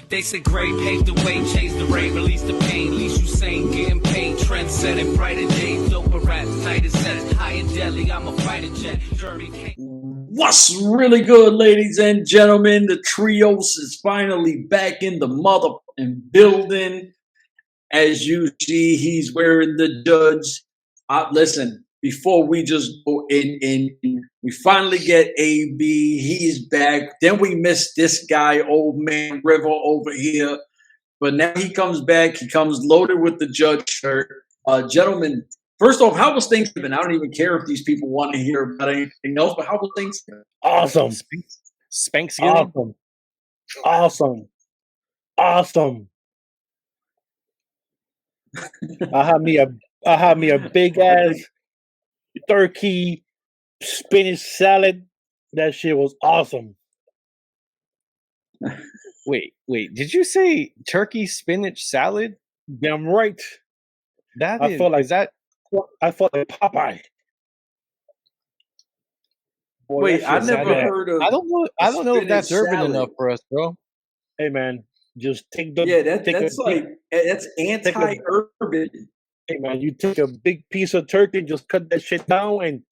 They said gray paved the way, changed the rain, released the pain. Least you sane, getting paid, trend setting, brighter days, doper raps, tighter sets, high and deadly. I'm a fighter jet, journey. What's really good, ladies and gentlemen? The Trios is finally back in the motherfucking building. As you see, he's wearing the Judge. Listen, before we just go in, we finally get AB. He's back. Then we miss this guy, old man River over here. But now he comes back. He comes loaded with the Judge shirt. Gentlemen, first off, how was Thanksgiving? I don't even care if these people want to hear about anything else, but how was Thanksgiving? Awesome. Spanksgiving? Awesome. I had me a big ass turkey spinach salad. That shit was awesome. Wait. Did you say turkey spinach salad? Damn right. I felt like Popeye. Boy, wait, I never heard of. I don't know if that's urban enough for us, bro. Hey man, just take the that's anti-urban. Hey man, you take a big piece of turkey, just cut that shit down, and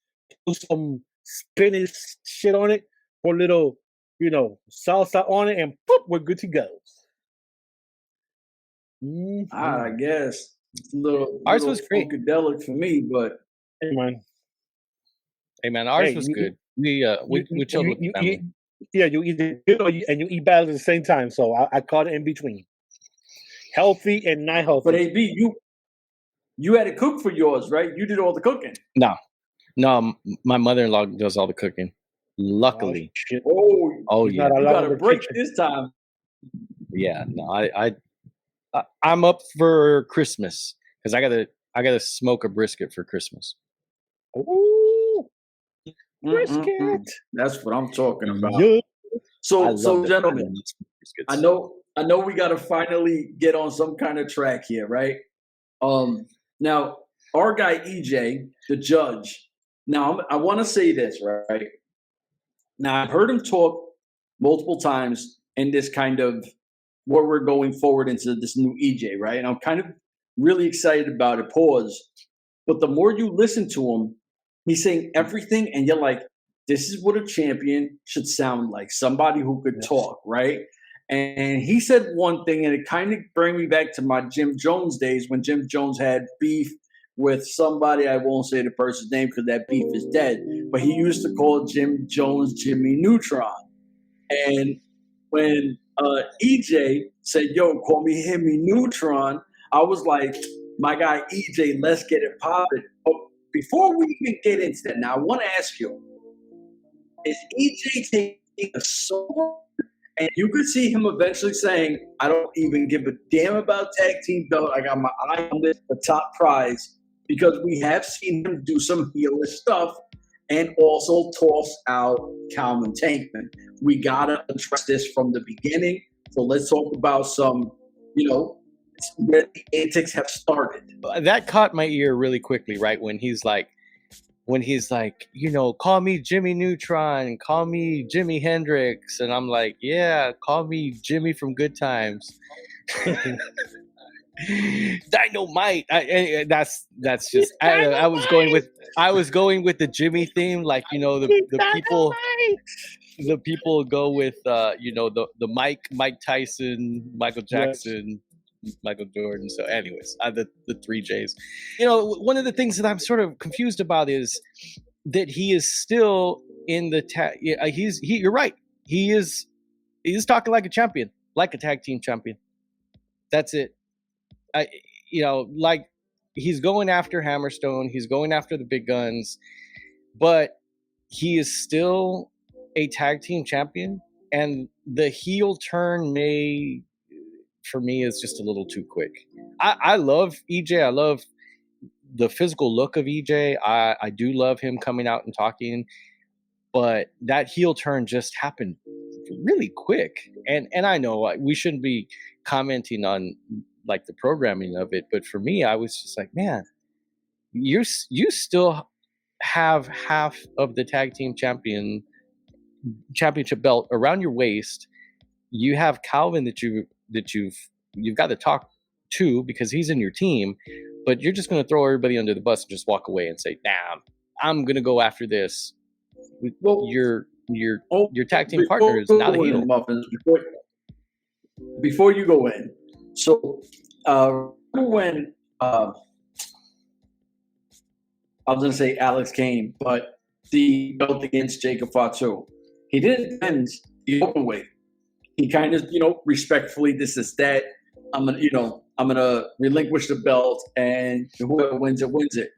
put some spinach shit on it, for a little, salsa on it, and poof, we're good to go. Mm-hmm. I guess it's a little. Ours was great. Funkadelic for me, but hey man, ours was good. We chilled with the family. You eat good and you eat bad at the same time. So I caught it in between. Healthy and not healthy. But AB, you had to cook for yours, right? You did all the cooking. No, my mother-in-law does all the cooking. Luckily. Oh yeah. You got a break this time. Yeah, no, I'm up for Christmas because I gotta smoke a brisket for Christmas. Ooh, brisket. That's what I'm talking about. Yeah. So gentlemen, I know we gotta finally get on some kind of track here, right? Now our guy EJ, the Judge. Now I want to say this, right? Now I've heard him talk multiple times in this kind of where we're going forward into this new EJ, right? And I'm kind of really excited about it. Pause. But the more you listen to him, he's saying everything, and you're like, this is what a champion should sound like. Somebody who could talk, right? And he said one thing, and it kind of bring me back to my Jim Jones days when Jim Jones had beef with somebody. I won't say the person's name because that beef is dead. But he used to call Jim Jones Jimmy Neutron. And when EJ said, yo, call me Jimmy Neutron, I was like, my guy EJ, let's get it popping. But before we even get into that, now I want to ask you, is EJ taking a sword? And you could see him eventually saying, I don't even give a damn about tag team belt. I got my eye on this, the top prize, because we have seen him do some heelish stuff and also toss out Calvin Tankman. We got to address this from the beginning. So let's talk about some, where the antics have started. That caught my ear really quickly, right? When he's like, call me Jimmy Neutron, call me Jimi Hendrix. And I'm like, yeah, call me Jimmy from Good Times. Dynamite. That's just I was going with the Jimmy theme, like the people go with the Mike Tyson, Michael Jackson, Michael Jordan. So anyways, the three J's. One of the things that I'm sort of confused about is that he is still in the you're right. He's talking like a champion, like a tag team champion. That's it. Like he's going after Hammerstone, he's going after the big guns, but he is still a tag team champion, and the heel turn for me is just a little too quick. I love EJ. I love the physical look of EJ. I do love him coming out and talking, but that heel turn just happened really quick. And I know we shouldn't be commenting on like the programming of it, but for me, I was just like, man, you still have half of the tag team championship belt around your waist. You have Calvin that you that you've got to talk to because he's in your team, but you're just going to throw everybody under the bus and just walk away and say, "Nah, I'm going to go after this." Well, your tag team partner is not a heel. Muffins, before you go in, so when I was going to say Alex Kane, but the belt against Jacob Fatu, he didn't end the open weight. He kind of, respectfully, this is that. I'm gonna relinquish the belt, and whoever wins it, wins it.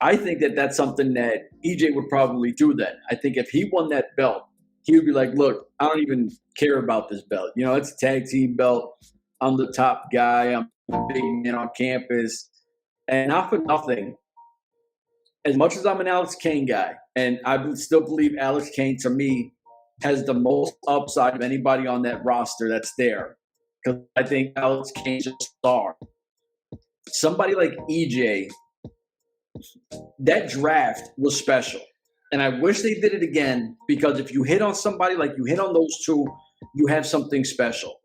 I think that that's something that EJ would probably do that. I think if he won that belt, he would be like, look, I don't even care about this belt. It's a tag team belt. I'm the top guy. I'm a big man on campus. And not for nothing, as much as I'm an Alex Kane guy, and I still believe Alex Kane, to me, has the most upside of anybody on that roster that's there. Because I think Alex Kane's a star. Somebody like EJ, that draft was special. And I wish they did it again, because if you hit on somebody like you hit on those two, you have something special.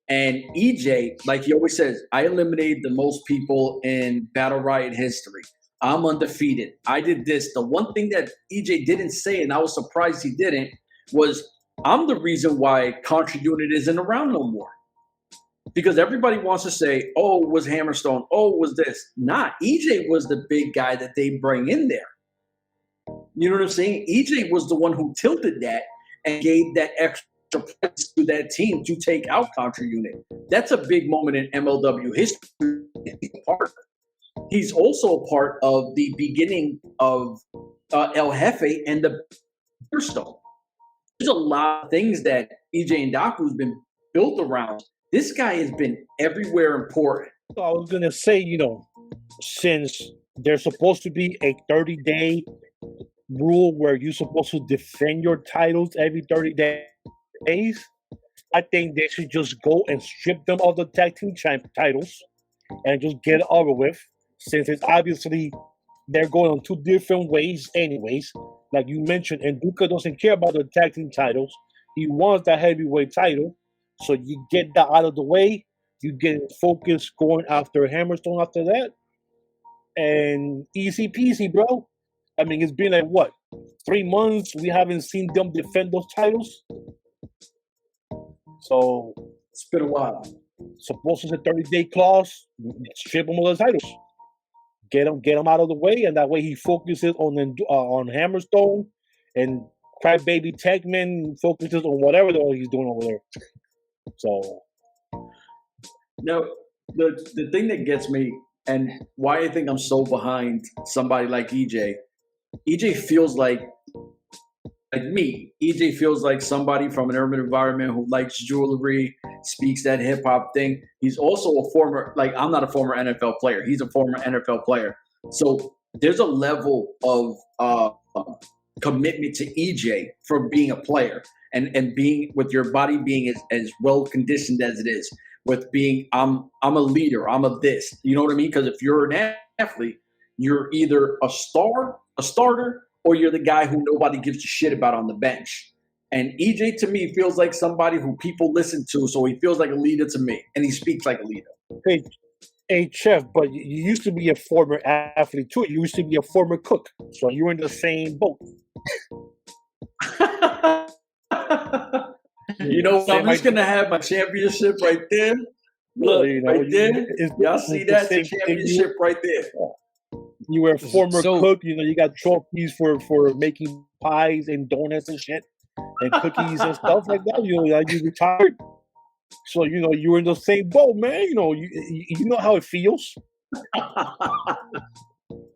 And EJ, like he always says, I eliminated the most people in Battle Riot history. I'm undefeated. I did this. The one thing that EJ didn't say, and I was surprised he didn't, was I'm the reason why Contra Unit isn't around no more. Because everybody wants to say, oh, it was Hammerstone. Oh, it was this. Nah, EJ was the big guy that they bring in there. You know what I'm saying? EJ was the one who tilted that and gave that extra points to that team to take out Contra Unit. That's a big moment in MLW history. He's also a part of the beginning of El Jefe and the Stone. There's a lot of things that EJ Nduka's been built around. This guy has been everywhere important. So I was going to say, since there's supposed to be a 30-day rule where you're supposed to defend your titles every 30 days, I think they should just go and strip them of the tag team titles and just get it over with, since it's obviously they're going on two different ways anyways. Like you mentioned, and Nduka doesn't care about the tag team titles. He wants that heavyweight title. So you get that out of the way. You get focused going after Hammerstone after that. And easy peasy, bro. I mean, it's been like, 3 months? We haven't seen them defend those titles. So it's been a while. Suppose it's a 30-day clause. Strip them of the titles. Get them out of the way, and that way he focuses on Hammerstone, and Crybaby Techman focuses on whatever the hell he's doing over there. So now the thing that gets me, and why I think I'm so behind somebody like EJ feels like me. EJ feels like somebody from an urban environment who likes jewelry, speaks that hip hop thing. He's also a former, I'm not a former NFL player. He's a former NFL player. So there's a level of commitment to EJ for being a player and being with your body being as well conditioned as it is, with being I'm a leader, I'm a this. You know what I mean? Because if you're an athlete, you're either a starter, or you're the guy who nobody gives a shit about on the bench. And EJ, to me, feels like somebody who people listen to, so he feels like a leader to me, and he speaks like a leader. Hey, Chef, but you used to be a former athlete, too. You used to be a former cook, so you're in the same boat. I'm just going to have my championship right there. Look, right there. Y'all see that? The championship right there. You were a former cook, you got trophies for making pies and donuts and shit and cookies and stuff like that. You retired. So, you were in the same boat, man. You know how it feels.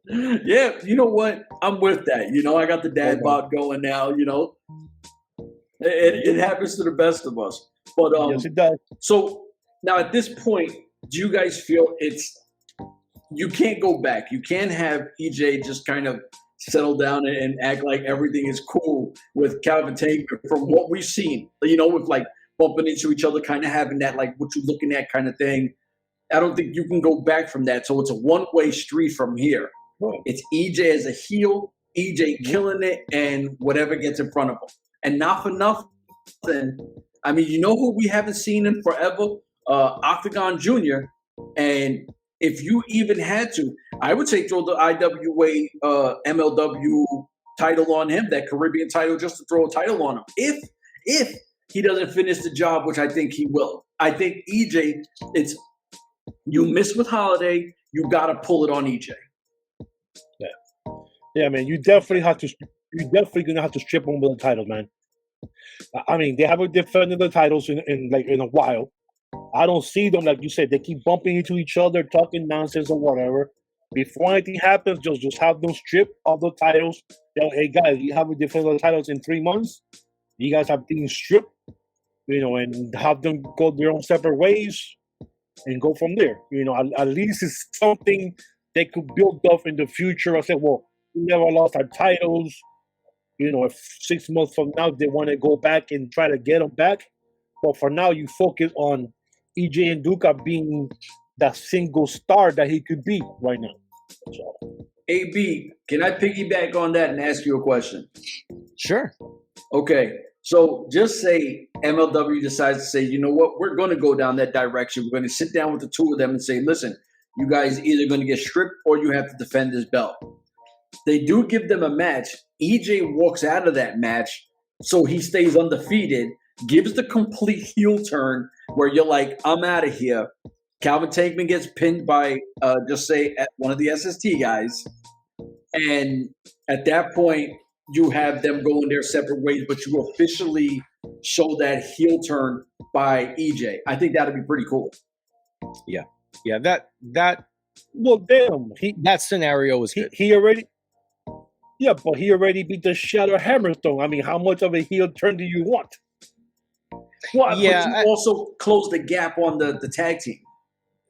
Yeah, you know what? I'm with that. I got the dad bod going now, It happens to the best of us. But yes, it does. So now at this point, do you guys feel you can't go back? You can't have EJ just kind of settle down and act like everything is cool with Calvin Taker from what we've seen, with bumping into each other, kind of having that what you're looking at kind of thing. I don't think you can go back from that. So it's a one-way street from here. It's EJ as a heel, EJ killing it, and whatever gets in front of him. And not for nothing, I mean, who we haven't seen in forever? Octagon Jr. And if you even had to, I would say throw the IWA MLW title on him, that Caribbean title, just to throw a title on him. If he doesn't finish the job, which I think he will. I think EJ, it's you miss with Holiday, you got to pull it on EJ. Yeah, man, you definitely gonna have to strip him with the titles, man. I mean, they haven't defended the titles in a while. I don't see them, like you said, they keep bumping into each other, talking nonsense or whatever. Before anything happens, just have them strip of the titles. Hey guys, you haven't defended the titles in 3 months. You guys have things stripped, and have them go their own separate ways and go from there. At least it's something they could build up in the future. I said, well, we never lost our titles. If 6 months from now they want to go back and try to get them back, but for now you focus on EJ and Nduka being that single star that he could be right now. So. AB, can I piggyback on that and ask you a question? Sure. Okay, so just say MLW decides to say, you know what, we're going to go down that direction. We're going to sit down with the two of them and say, listen, you guys either going to get stripped or you have to defend this belt. They do give them a match. EJ walks out of that match, so he stays undefeated, gives the complete heel turn where you're like, I'm out of here. Calvin Tankman gets pinned by, just say, one of the SST guys. And at that point, you have them going their separate ways, but you officially show that heel turn by EJ. I think that'd be pretty cool. Yeah. That well, damn, that scenario was good. He already beat the Shadow Hammerstone. I mean, how much of a heel turn do you want? Well, yeah, but you also close the gap on the tag team.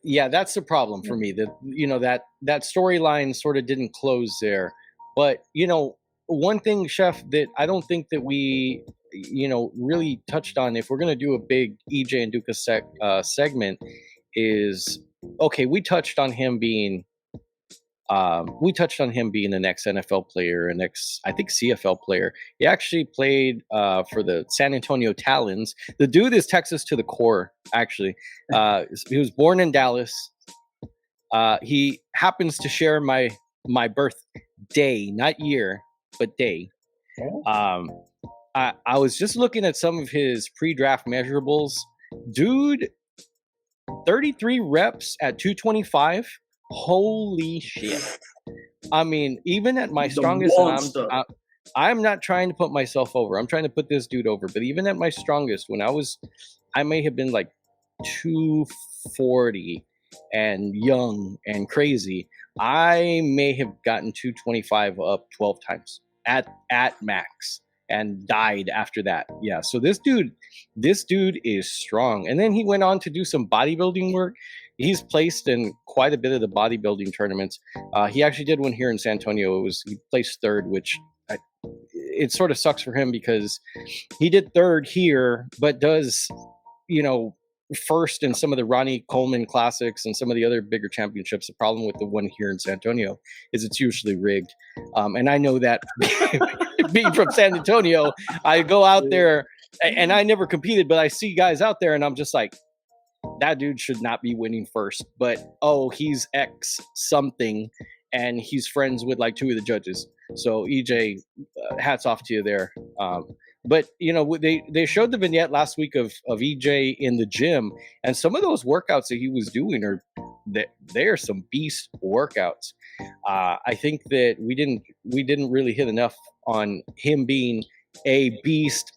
Yeah, that's the problem for me. That storyline sort of didn't close there. But one thing, Chef, that I don't think that we really touched on, if we're going to do a big EJ and Nduka segment, is okay. We touched on him being an ex-NFL player, an I think CFL player. He actually played for the San Antonio Talons. The dude is Texas to the core, actually. He was born in Dallas. He happens to share my birthday, not year, but day. I was just looking at some of his pre-draft measurables. Dude, 33 reps at 225. Holy shit. I mean, even at my strongest, I'm not trying to put myself over. I'm trying to put this dude over. But even at my strongest, I may have been like 240 and young and crazy. I may have gotten 225 up 12 times at max and died after that. Yeah. So this dude is strong. And then he went on to do some bodybuilding work. He's placed in quite a bit of the bodybuilding tournaments. He actually did one here in San Antonio. He placed third, which it sort of sucks for him because he did third here, but does, first in some of the Ronnie Coleman Classics and some of the other bigger championships. The problem with the one here in San Antonio is it's usually rigged. And I know that being from San Antonio, I go out there and I never competed, but I see guys out there and I'm just like, that dude should not be winning first, but he's X something and he's friends with like two of the judges. So EJ, hats off to you there. But they showed the vignette last week of EJ in the gym, and some of those workouts that he was doing they are some beast workouts. I think that we didn't really hit enough on him being a beast.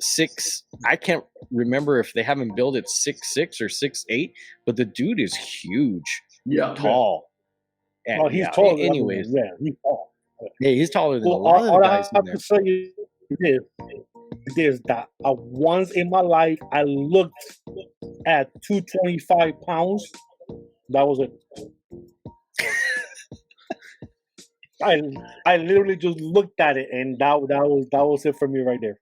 I can't remember if they have him billed at 6'6" or 6'8", but the dude is huge. Yeah, tall. And, he's tall. Anyways, yeah, he's tall. Yeah, he's taller than a lot of the guys in there. To say is that once in my life I looked at 225 pounds. That was it. I literally just looked at it, and that was it for me right there.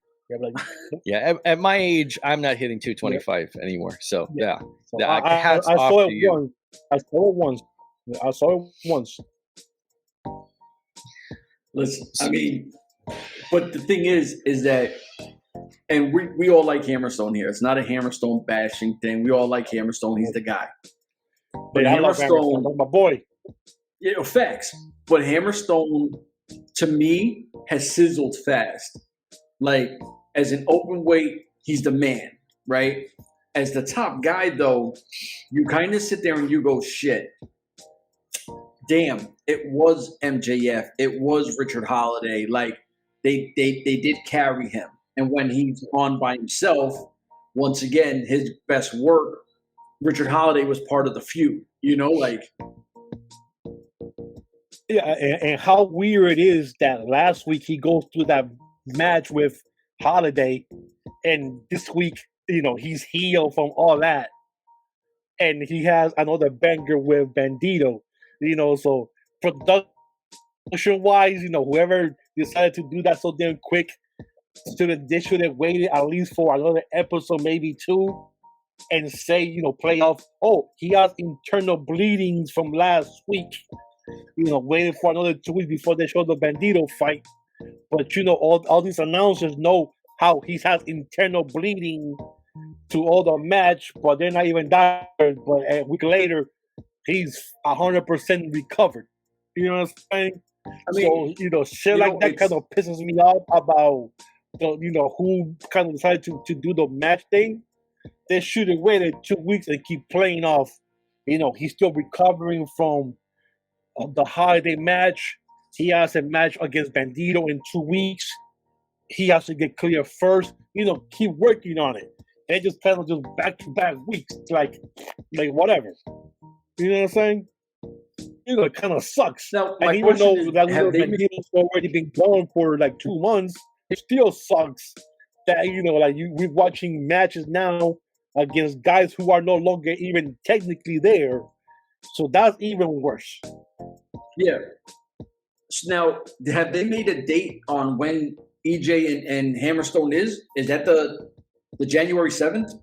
Yeah, at my age, I'm not hitting 225 anymore. So yeah, So I saw it once. I saw it once. Listen, I mean, but the thing is that and we all like Hammerstone here. It's not a Hammerstone bashing thing. We all like Hammerstone. He's the guy. But I love Hammerstone, my boy. Yeah, facts. But Hammerstone, to me, has sizzled fast. Like, as an open weight, he's the man, right? As the top guy, though, you kind of sit there and you go, shit. Damn, it was MJF. It was Richard Holiday. Like, they did carry him. And when he's on by himself, once again, his best work, Richard Holiday was part of the feud. You know, like... Yeah, and how weird it is that last week he goes through that match with Holiday, and this week, you know, he's healed from all that, and he has another banger with Bandito, you know. So production-wise, you know, whoever decided to do that so damn quick, they should have waited at least for another episode, maybe two, and say, you know, play off. Oh, he has internal bleedings from last week. You know, waiting for another 2 weeks before they show the Bandito fight. But, you know, all these announcers know how he has internal bleeding to all the match, but they're not even doctors. But a week later, he's 100% recovered. You know what I'm saying? I mean, so, you know, shit like that kind of pisses me off about, you know, who kind of decided to do the match thing. They should have waited 2 weeks and keep playing off. You know, he's still recovering from the Holiday match. He has a match against Bandito in 2 weeks. He has to get clear first. You know, keep working on it. They just kind of just back-to-back weeks, like whatever. You know what I'm saying? You know, it kind of sucks. Now, and even though that Bandito's already been gone for like 2 months, it still sucks that, you know, like we're watching matches now against guys who are no longer even technically there. So that's even worse. Yeah. So now, have they made a date on when EJ and Hammerstone is? Is that the January 7th?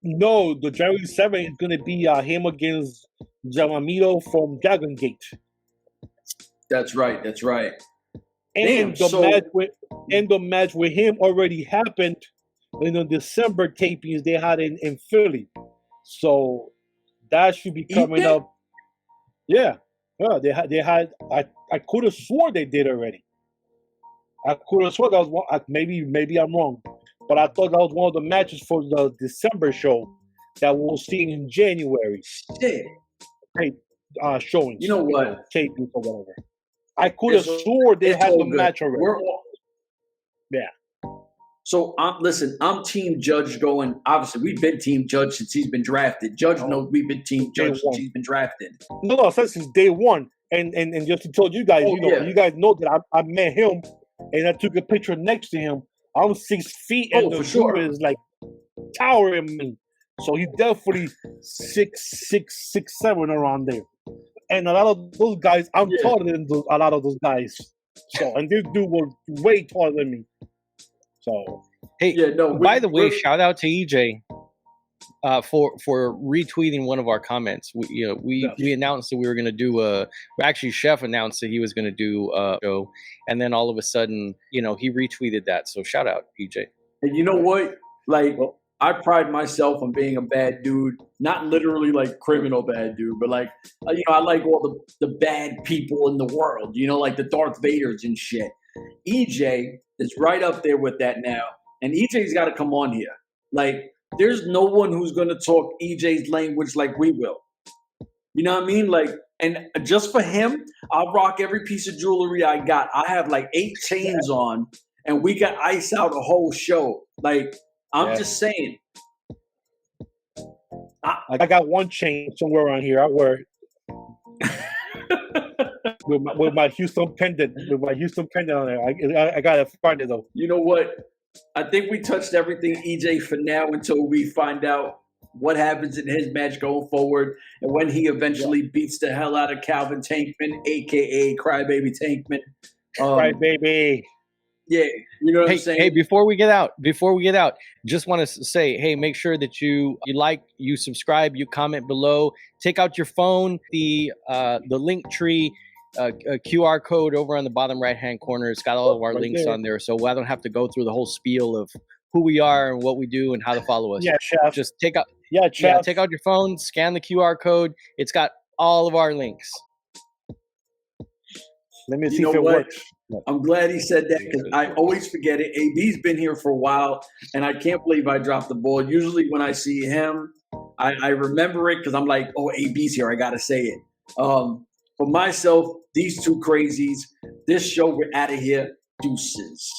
No, the January 7th is going to be him against Yamamito from Dragon Gate. That's right. That's right. And the match with him already happened in the December tapings they had in Philly. So that should be coming up. Yeah. Yeah, they had. I could have swore they did already. I could have swore that was one. Maybe I'm wrong, but I thought that was one of the matches for the December show that we'll see in January. Shit. Showings. You know what? Tapings or whatever. I could have swore they had the match already. Yeah. So I'm Team Judge going. Obviously, we've been Team Judge since he's been drafted. Judge knows we've been Team Judge since he's been drafted. No, since day one. And just to tell you guys, you guys know that I met him and I took a picture next to him. I'm 6 feet and the dude is like towering me. So he's definitely 6'7" around there. And a lot of those guys, I'm taller than a lot of those guys. So and this dude was way taller than me. So by the way, shout out to EJ for retweeting one of our comments. We announced that we were going to do actually Chef announced that he was going to do a show, and then all of a sudden, you know, he retweeted that. So shout out EJ. And you know what? Like, I pride myself on being a bad dude, not literally like criminal bad dude, but like, you know, I like all the bad people in the world, you know, like the Darth Vaders and shit. EJ is right up there with that now. And EJ's got to come on here. Like, there's no one who's going to talk EJ's language like we will. You know what I mean? Like, and just for him, I'll rock every piece of jewelry I got. I have like 8 chains on, and we got ice out a whole show. Like, I'm just saying. I got one chain somewhere around here. I wear it. with my Houston pendant. With my Houston pendant on there. I got to find it, though. You know what? I think we touched everything, EJ, for now until we find out what happens in his match going forward and when he eventually beats the hell out of Calvin Tankman, a.k.a. Crybaby Tankman. Crybaby. Yeah, you know what I'm saying? Hey, before we get out, just want to say, hey, make sure that you like, you subscribe, you comment below. Take out your phone, the link tree. QR code over on the bottom right-hand corner. It's got all of our links on there, so I don't have to go through the whole spiel of who we are and what we do and how to follow us. Yeah, chef. Just take out your phone, scan the QR code. It's got all of our links. Let me see if it works. I'm glad he said that because I always forget it. AB's been here for a while, and I can't believe I dropped the ball. Usually when I see him, I remember it because I'm like, oh, AB's here. I got to say it. For myself, these two crazies, this show, we're out of here. Deuces.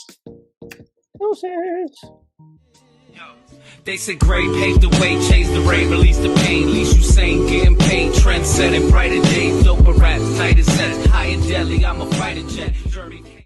They said Gray paved the way, chased the rain, released the pain. Least you sane, getting paid, trend setting, brighter days, doper rap, tighter sets, high in deli, I'm a fighter jet. Journey.